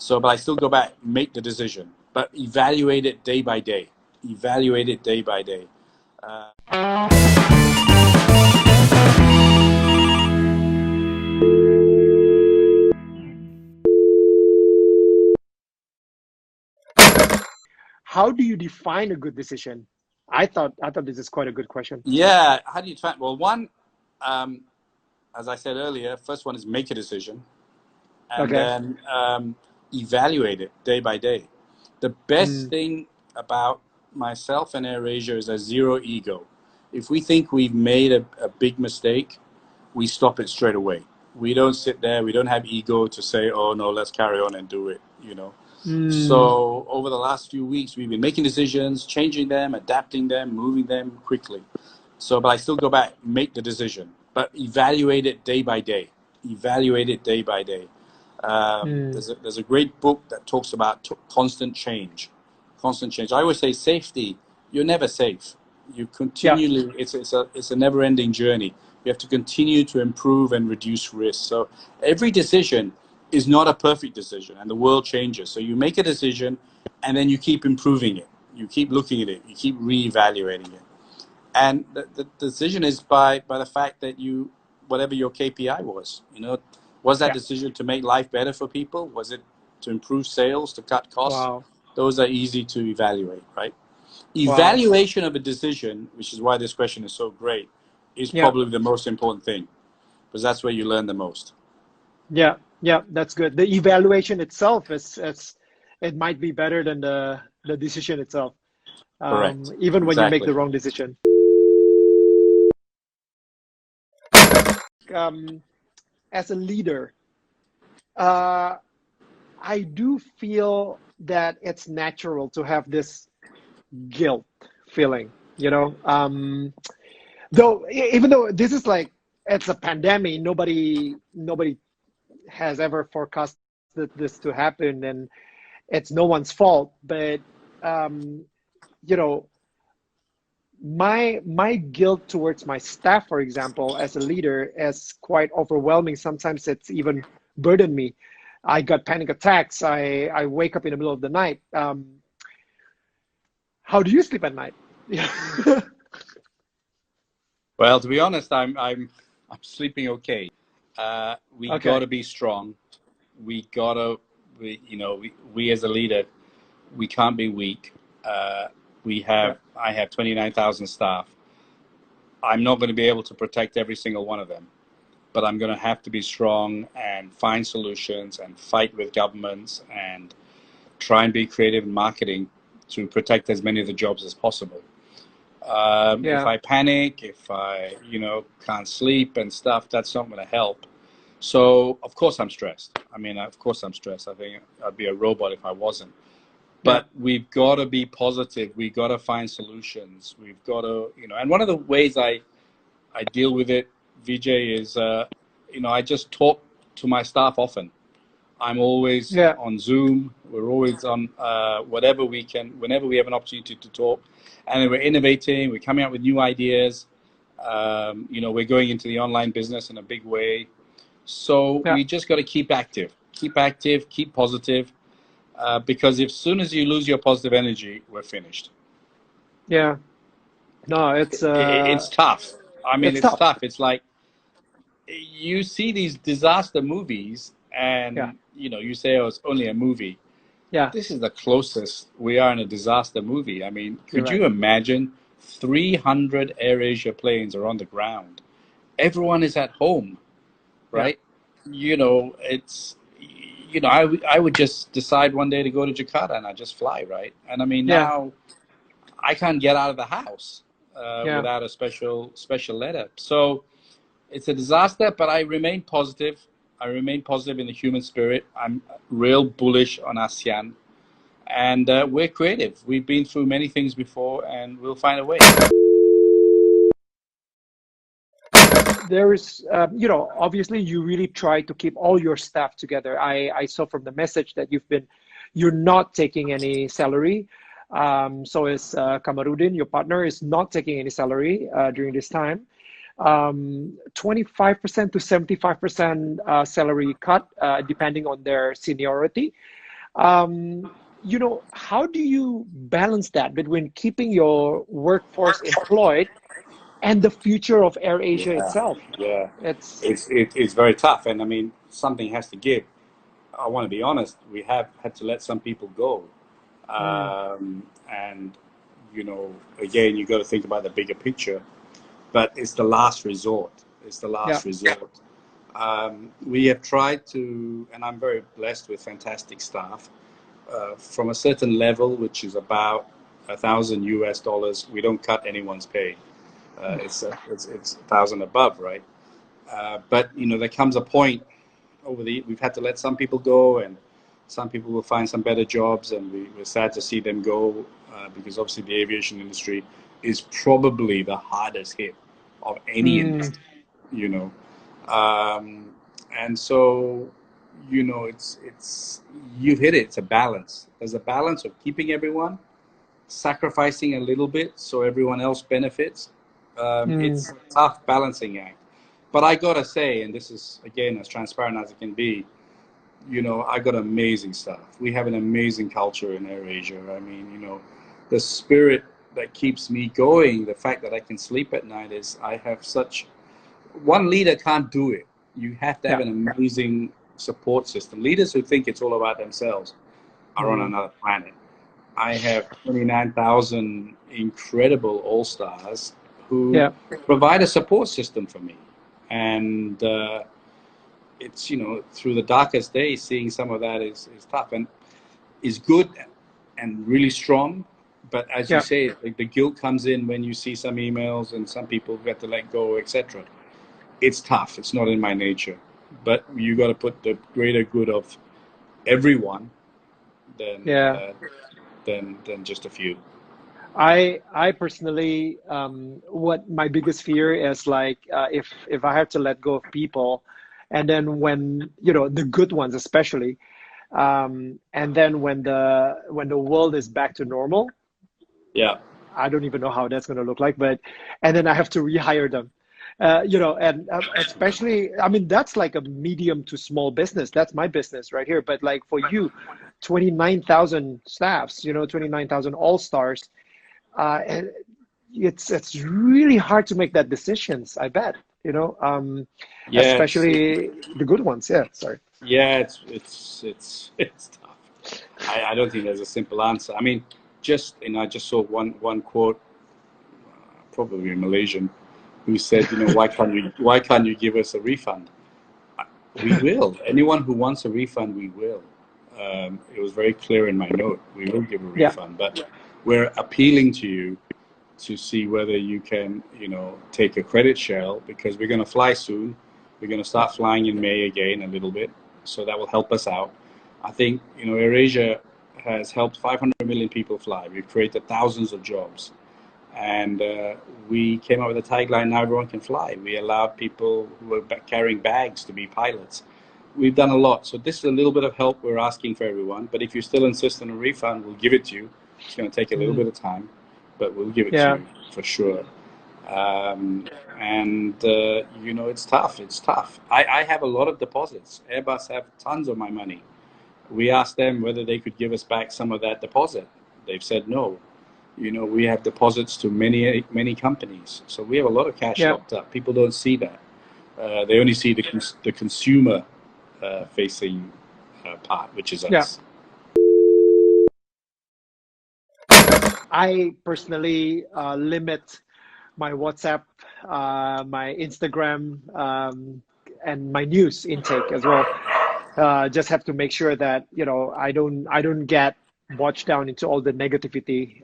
So, but I still go back, make the decision, but evaluate it day by day. Evaluate it day by day. How do you define a good decision? I thought this is quite a good question. Yeah, how do you try? Well, one, um, as I said earlier, first one is make a decision, and Okay. then evaluate it day by day. The best Mm, thing about myself and AirAsia is a zero ego. If we think we've made a big mistake, we stop it straight away. We don't sit there, we don't have ego to say, oh no, let's carry on and do it. mm, So over the last few weeks, we've been making decisions, changing them, adapting them, moving them quickly. So, but I still go back, make the decision, but evaluate it day by day. Evaluate it day by day. mm. There's a great book that talks about constant change. Constant change. I always say safety. You're never safe. You Yeah. continually. It's a never-ending journey. You have to continue to improve and reduce risk. So every decision is not a perfect decision, and the world changes. So you make a decision, and then you keep improving it. You keep looking at it. You keep reevaluating it. And the decision is by the fact that you, whatever your KPI was, was that Yeah. decision to make life better for people? Was it to improve sales, to cut costs? Wow. Those are easy to evaluate, right? Wow. Evaluation of a decision, which is why this question is so great, is Yeah. probably the most important thing, because that's where you learn the most. Yeah. Yeah. That's good. The evaluation itself is it might be better than the decision itself. Correct. Even when you make Exactly. the wrong decision. Um, as a leader, uh, I do feel that it's natural to have this guilt feeling, though even though this is like it's a pandemic, nobody has ever forecasted this to happen, and it's no one's fault. But um, you know, my guilt towards my staff, for example, as a leader, is quite overwhelming. Sometimes it's even burdened me. I got panic attacks. I wake up in the middle of the night. How do you sleep at night? Yeah. Well, to be honest, I'm sleeping okay. We got Okay. to be strong. We gotta, we as a leader, we can't be weak. Uh, Yeah. I have 29,000 staff. I'm not going to be able to protect every single one of them, but I'm going to have to be strong and find solutions and fight with governments and try and be creative in marketing to protect as many of the jobs as possible. If Yeah. I panic, if I, can't sleep and stuff, that's not going to help. So, of course, I'm stressed. I mean, of course, I'm stressed. I think I'd be a robot if I wasn't. Yeah. But we've got to be positive. We've got to find solutions. We've got to, and one of the ways I deal with it, VJ, is, I just talk to my staff often. I'm always Yeah. on Zoom. We're always on whatever we can, whenever we have an opportunity to talk. And we're innovating. We're coming up with new ideas. We're going into the online business in a big way. So Yeah. we just got to keep active, keep positive, because as soon as you lose your positive energy, we're finished. Yeah. No, It's tough. I mean, it's it's tough. tough. It's like you see these disaster movies, Yeah. and you say, "Oh, it's only a movie." Yeah. This is the closest we are in a disaster movie. I mean, You're could right. you imagine 300 AirAsia planes are on the ground? Everyone is at home, Yeah. right? It's, I would just decide one day to go to Jakarta and I just fly, right? And I mean, Yeah. now I can't get out of the house Yeah. without a special letter. So it's a disaster, but I remain positive. I remain positive in the human spirit. I'm real bullish on ASEAN. And we're creative. We've been through many things before, and we'll find a way. There is, obviously you really try to keep all your staff together. I saw from the message that you're not taking any salary. So is Kamarudin, your partner, is not taking any salary during this time. 25% to 75% salary cut, depending on their seniority. You know, how do you balance that between keeping your workforce employed and the future of AirAsia Yeah, itself? yeah. It's It's very tough, and I mean something has to give. I want to be honest. We have had to let some people go, mm, and again, you got to think about the bigger picture. But it's the last resort. It's the yeah, last resort. We have tried to, and I'm very blessed with fantastic staff. From a certain level, which is about $1,000 US, we don't cut anyone's pay. It's 1,000 above, right? But there comes a point we've had to let some people go, and some people will find some better jobs, and we're sad to see them go, because obviously the aviation industry is probably the hardest hit of any mm, industry, you know. And so, it's you've hit it. It's a balance. There's a balance of keeping everyone, sacrificing a little bit so everyone else benefits. mm, It's a tough balancing act. But I gotta say, and this is again as transparent as it can be, I got amazing staff. We have an amazing culture in AirAsia. I mean, the spirit that keeps me going, the fact that I can sleep at night is I have such one leader can't do it. You have to have yeah, an amazing support system. Leaders who think it's all about themselves are on mm, another planet. I have 29,000 incredible all-stars who yeah, provide a support system for me. And it's, through the darkest days, seeing some of that is tough and is good and really strong. But as you yeah. say, the guilt comes in when you see some emails and some people get to let go, etc. It's tough. It's not in my nature. But you got to put the greater good of everyone than Yeah. than just a few. I personally, what my biggest fear is like, if I have to let go of people, and then when, the good ones especially, and then when the world is back to normal, Yeah. I don't even know how that's going to look like, but and then I have to rehire them. And especially, I mean, that's like a medium to small business. That's my business right here. But like for you, 29,000 staffs, 29,000 all stars, and it's really hard to make that decisions, I bet, Yeah, especially the good ones. Yeah, sorry. yeah, it's tough. I don't think there's a simple answer. I mean, I just saw one quote, probably a Malaysian, who said, why can't you give us a refund? We will. Anyone who wants a refund, we will. It was very clear in my note. We will give a Yeah, refund, but we're appealing to you to see whether you can, take a credit share, because we're going to fly soon. We're going to start flying in May again a little bit, so that will help us out. I think, AirAsia has helped 500 million people fly. We've created thousands of jobs. And we came up with a tagline, now everyone can fly. We allowed people who were carrying bags to be pilots. We've done a lot. So this is a little bit of help we're asking for everyone. But if you still insist on a refund, we'll give it to you. It's going to take a little mm, bit of time, but we'll give it to yeah, you for sure. And it's tough. It's tough. I have a lot of deposits. Airbus have tons of my money. We asked them whether they could give us back some of that deposit. They've said no. We have deposits to many, many companies. So we have a lot of cash yeah, locked up. People don't see that. They only see the consumer facing part, which is yeah. us. I personally limit my WhatsApp, my Instagram, and my news intake as well. Just have to make sure that I don't get watched down into all the negativity,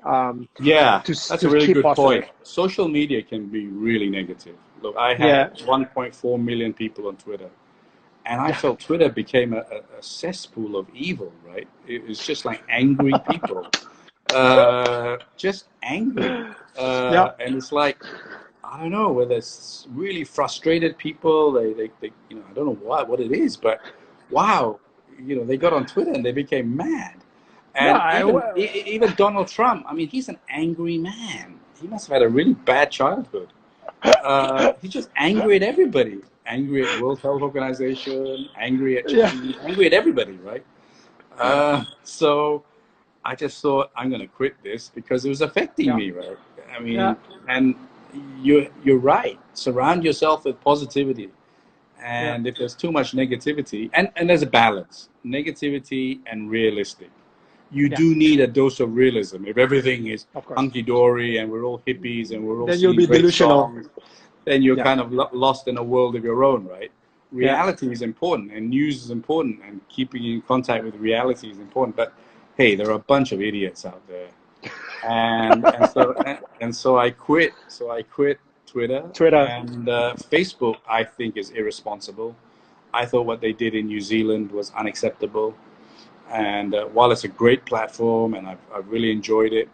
Yeah, that's a to really keep good positive. point. Social media can be really negative. Look, I Yeah, have 1.4 million people on Twitter, and I yeah, felt Twitter became a cesspool of evil, right? It was just like angry people, just angry. yeah, And it's like, I don't know whether it's really frustrated people. They I don't know what it is, but wow, they got on Twitter and they became mad. yeah. And even Donald Trump, I mean, he's an angry man. He must have had a really bad childhood. He's just angry at everybody. Angry at World Health Organization, angry at Yeah, Chinese, angry at everybody, right? So I just thought I'm going to quit this because it was affecting Yeah. me, right? I Yeah. mean, and you're right. Surround yourself with positivity. Yeah. And if there's too much negativity, and there's a balance, negativity and realistic. You Yeah. do need a dose of realism. If everything is Of course. hunky dory and we're all hippies and we're all Then you'll singing be great delusional. songs, then you're Yeah. kind of lost in a world of your own, right? Yeah. Reality is important and news is important and keeping in contact with reality is important. But hey, there are a bunch of idiots out there, and so I quit. So I quit Twitter Twitter. and Facebook. I think is irresponsible. I thought what they did in New Zealand was unacceptable. And while it's a great platform and I've really enjoyed it,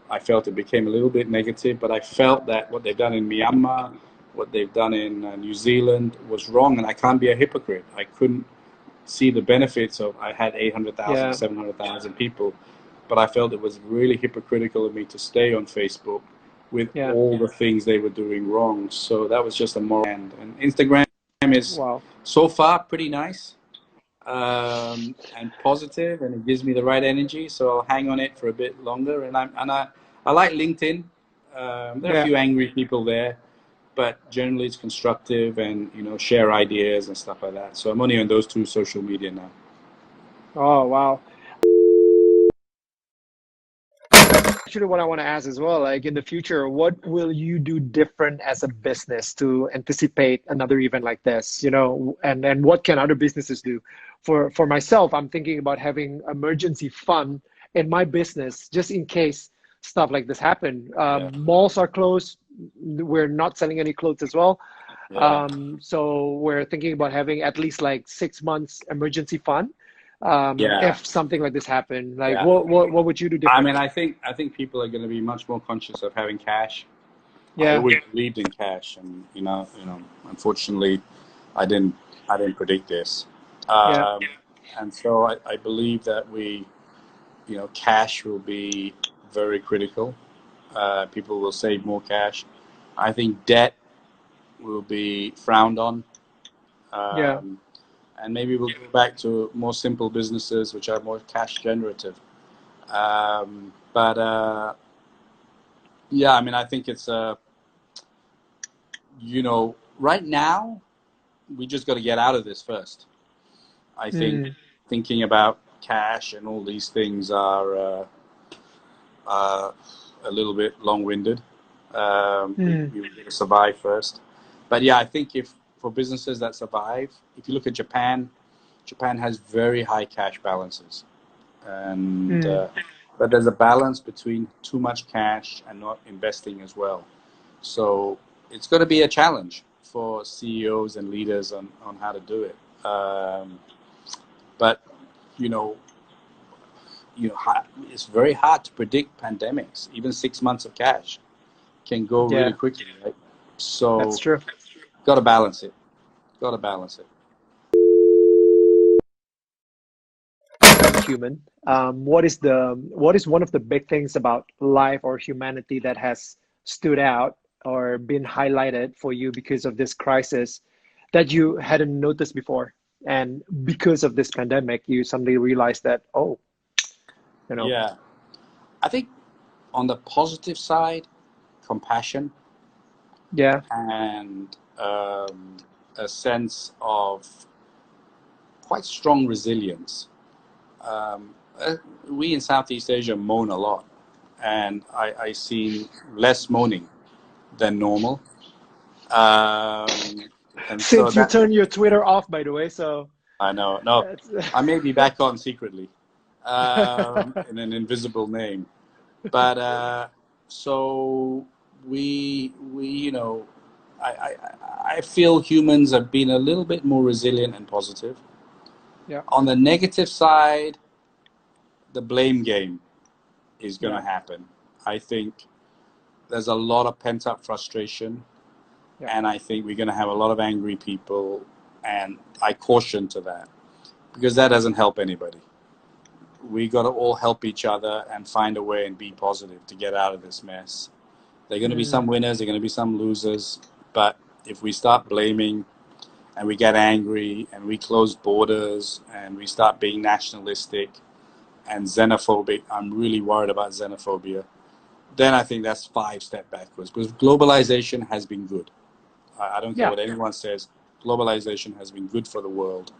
I felt it became a little bit negative. But I felt that what they've done in Myanmar, what they've done in New Zealand was wrong. And I can't be a hypocrite. I couldn't see the benefits of, I had 800,000, Yeah. 700,000 people. But I felt it was really hypocritical of me to stay on Facebook with Yeah. all the things they were doing wrong. So that was just a moral end. And Instagram is Wow. so far pretty nice and positive, and it gives me the right energy. So I'll hang on it for a bit longer. And I like LinkedIn. There are a Yeah. few angry people there, but generally it's constructive and share ideas and stuff like that. So I'm only on those two social media now. Oh, wow. Actually, what I want to ask as well, like in the future, what will you do different as a business to anticipate another event like this? And what can other businesses do? For myself, I'm thinking about having emergency fund in my business just in case stuff like this happen. Yeah, Malls are closed. We're not selling any clothes as well. yeah, So we're thinking about having at least like 6 months emergency fund. yeah, If something like this happened, like yeah. what would you do I mean, differently? I think people are going to be much more conscious of having cash. I Yeah. always believed in cash, and unfortunately, I didn't I didn't predict this. Yeah. Um, and so I believe that cash will be very critical. People will save more cash. I think debt will be frowned on. Yeah. Um, and maybe we'll go back to more simple businesses which are more cash generative. But yeah, I mean, I think it's, right now, we just got to get out of this first. I think Mm. thinking about cash and all these things are a little bit long-winded. Mm. We got to survive first. But yeah, I think if for businesses that survive, if you look at Japan, Japan has very high cash balances, and Mm. but there's a balance between too much cash and not investing as well. So it's going to be a challenge for CEOs and leaders on how to do it. But you know, it's very hard to predict pandemics. Even 6 months of cash can go really Yeah, quickly, right? that's So true. got to balance it. Got to balance it. Human. What is one of the big things about life or humanity that has stood out or been highlighted for you because of this crisis that you hadn't noticed before? And because of this pandemic, you suddenly realized that, oh, you know, Yeah, I think on the positive side, compassion yeah. and a sense of quite strong resilience. Um, we in Southeast Asia moan a lot, and I see less moaning than normal. Um, and so Since you that turned your Twitter off, by the way, so I know. No, that's I may be back on secretly in an invisible name, but so we I feel humans have been a little bit more resilient and positive. yeah, On the negative side, the blame game is going yeah, to happen. I think there's a lot of pent up frustration, yeah. and I think we're going to have a lot of angry people, and I caution to that because that doesn't help anybody. We got to all help each other and find a way and be positive to get out of this mess. There are going to be some Mm, winners, there are going to be some losers, but if we start blaming and we get angry and we close borders and we start being nationalistic, and xenophobic. I'm really worried about xenophobia. Then I think that's 5 steps backwards, because globalization has been good. I don't care Yeah. what anyone says. Globalization has been good for the world,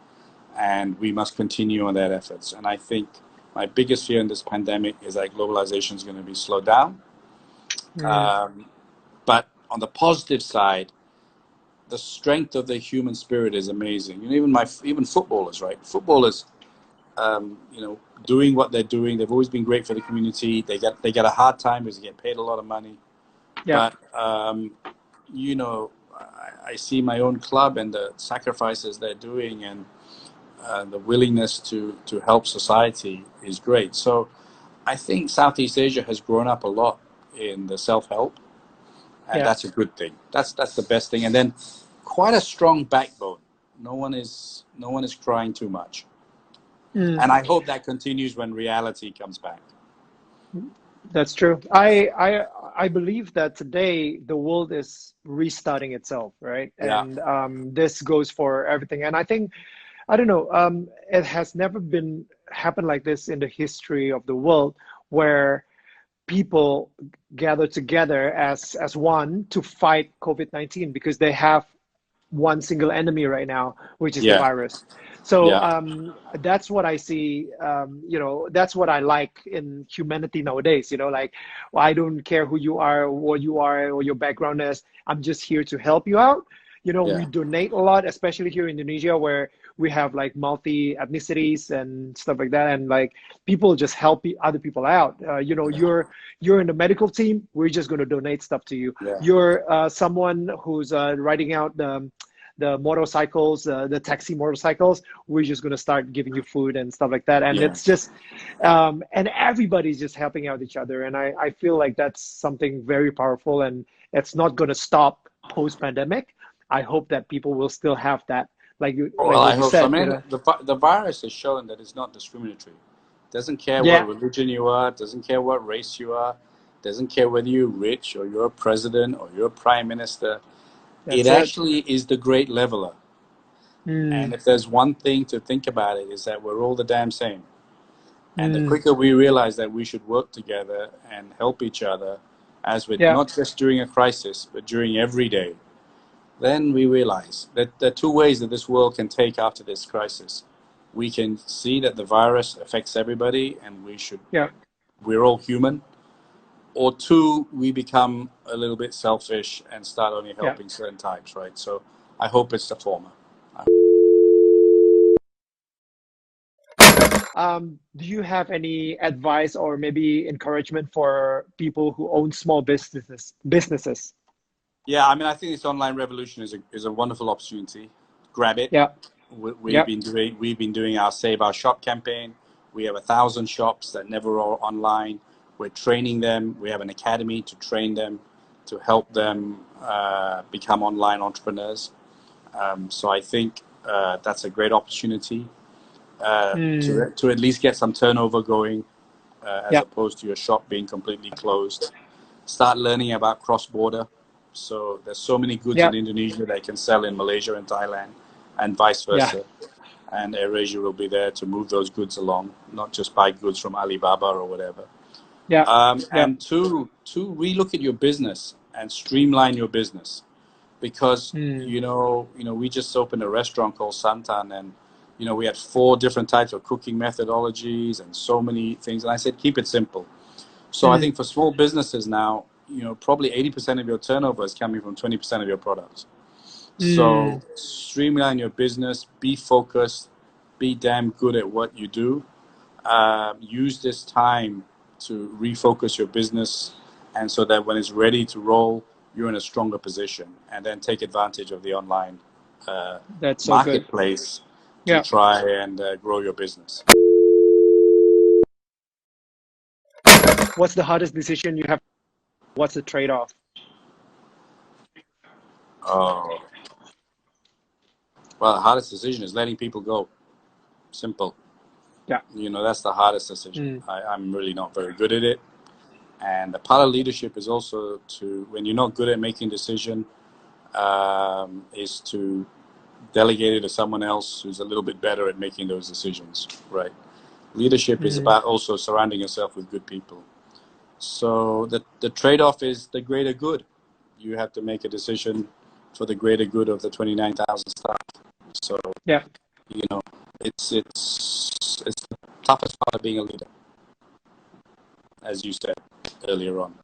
and we must continue on that efforts. And I think my biggest fear in this pandemic is that globalization is going to be slowed down. But on the positive side, the strength of the human spirit is amazing. You know, even footballers, right? Footballers, you know, doing what they're doing. They've always been great for the community. They get a hard time because they get paid a lot of money. Yeah. But you know, I see my own club and the sacrifices they're doing, and the willingness to help society is great. So I think Southeast Asia has grown up a lot in the self-help, and Yeah. that's a good thing. That's the best thing. And then quite a strong backbone. No one is crying too much. And I hope that continues when reality comes back. That's true. I believe that today the world is restarting itself, right? Yeah. And this goes for everything. And I think, I don't know, it has never been happened like this in the history of the world, where people gather together as one to fight COVID-19, because they have one single enemy right now, which is the Yeah. virus. So Yeah. that's what I see. You know, that's what I like in humanity nowadays. You know, like, well, I don't care who you are, what you are, or your background is. I'm just here to help you out. You know, we Yeah. donate a lot, especially here in Indonesia, where we have like multi ethnicities and stuff like that, and like people just help other people out. You know, you're in the medical team. We're just going to donate stuff to you. Yeah. You're someone who's riding out the motorcycles, the taxi motorcycles. We're just going to start giving you food and stuff like that. And Yeah. it's just, and everybody's just helping out each other. And I feel like that's something very powerful, and it's not going to stop post pandemic. I hope that people will still have that, like Well, what I you hope so. I said, you mean, know. the virus has shown that it's not discriminatory. Doesn't care what Yeah, religion you are, doesn't care what race you are, doesn't care whether you're rich or you're a president or you're a prime minister. It that's it. actually is the great leveler. And Mm, if there's one thing to think about it, is that we're all the damn same. And the mm, quicker we realize that we should work together and help each other, as with yeah, not just during a crisis, but during every day, then we realize that there are 2 ways that this world can take after this crisis. We can see that the virus affects everybody and yeah, we're all human. Or 2, we become a little bit selfish and start only yeah. helping certain types, right? So I hope it's the former. Do you have any advice or maybe encouragement for people who own small businesses? Yeah, I mean, I think this online revolution is a wonderful opportunity. Grab it. Yeah, We've yeah, been doing our Save Our Shop campaign. We have 1,000 shops that never are online. We're training them. We have an academy to train them, to help them become online entrepreneurs. So I think that's a great opportunity mm, to at least get some turnover going, as yeah, opposed to your shop being completely closed. Start learning about cross-border. So there's so many goods yeah, in Indonesia that can sell in Malaysia and Thailand, and vice yeah, versa. And AirAsia will be there to move those goods along, not just buy goods from Alibaba or whatever. yeah, yeah, And to relook at your business and streamline your business, because mm, we just opened a restaurant called Santan, and we had 4 different types of cooking methodologies and so many things. And I said, keep it simple. So I mm, think for small businesses now, probably 80% of your turnover is coming from 20% of your products. So mm. streamline your business, be focused, be damn good at what you do. Use this time to refocus your business, and so that when it's ready to roll, you're in a stronger position, and then take advantage of the online uh, That's so good. marketplace to Yeah. try and grow your business. What's the hardest decision you have? What's the trade-off? Oh, well, the hardest decision is letting people go. Simple. Yeah. That's the hardest decision. Mm, I'm really not very good at it. And the part of leadership is also when you're not good at making decision, is to delegate it to someone else who's a little bit better at making those decisions, right? Leadership is about also surrounding yourself with good people. So the trade-off is the greater good. You have to make a decision for the greater good of the 29,000 staff. So Yeah. you know, it's the toughest part of being a leader, as you said earlier on.